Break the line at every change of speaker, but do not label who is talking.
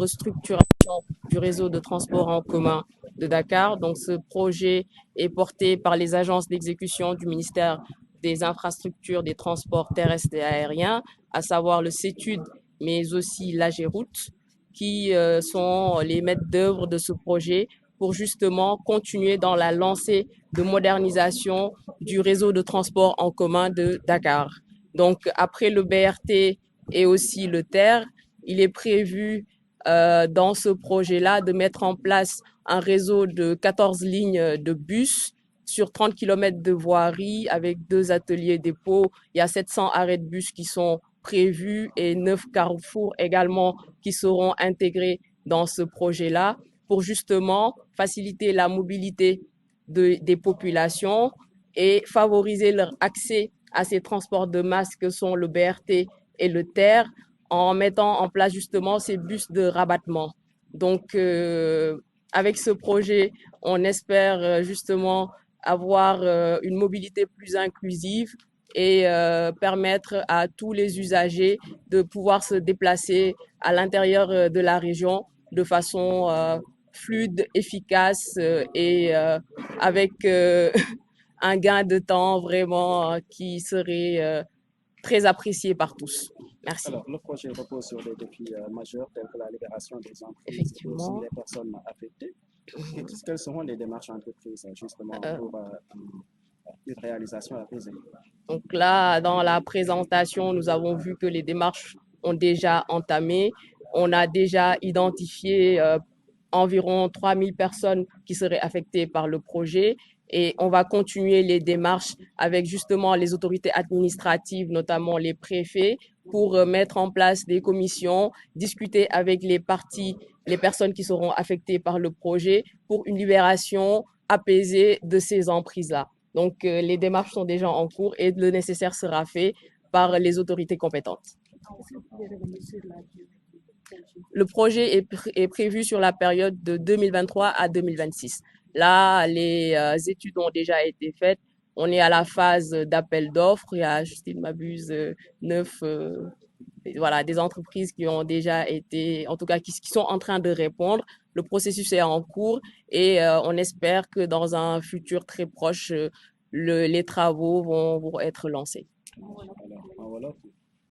restructuration du réseau de transport en commun de Dakar. Donc, ce projet est porté par les agences d'exécution du ministère des Infrastructures, des Transports terrestres et aériens, à savoir le CETUD, mais aussi l'AGEROUTE, qui sont les maîtres d'œuvre de ce projet pour justement continuer dans la lancée de modernisation du réseau de transport en commun de Dakar. Donc, après le BRT et aussi le TER, il est prévu dans ce projet-là de mettre en place un réseau de 14 lignes de bus sur 30 km de voirie avec 2 ateliers dépôts. Il y a 700 arrêts de bus qui sont prévus et 9 carrefours également qui seront intégrés dans ce projet-là pour justement faciliter la mobilité des populations et favoriser leur accès à ces transports de masse que sont le BRT et le TER en mettant en place justement ces bus de rabattement. Donc, avec ce projet, on espère justement avoir une mobilité plus inclusive et permettre à tous les usagers de pouvoir se déplacer à l'intérieur de la région de façon fluide, efficace et avec un gain de temps vraiment qui serait très apprécié par tous. Merci.
Alors, le projet repose sur des défis majeurs tels que la libération des entreprises et aussi
Effectivement.
des personnes affectées. Quelles seront les démarches entreprises justement pour une réalisation apaisée?
Donc là, dans la présentation, nous avons vu que les démarches ont déjà entamé. On a déjà identifié environ 3000 personnes qui seraient affectées par le projet et on va continuer les démarches avec justement les autorités administratives, notamment les préfets, pour mettre en place des commissions, discuter avec les parties, les personnes qui seront affectées par le projet pour une libération apaisée de ces emprises-là. Donc, les démarches sont déjà en cours et le nécessaire sera fait par les autorités compétentes. Le projet est prévu sur la période de 2023 à 2026. Là, les études ont déjà été faites. On est à la phase d'appel d'offres. Il y a, si je ne m'abuse, 9 voilà, des entreprises qui ont déjà été, en tout cas, qui sont en train de répondre. Le processus est en cours et on espère que dans un futur très proche, les travaux vont être lancés.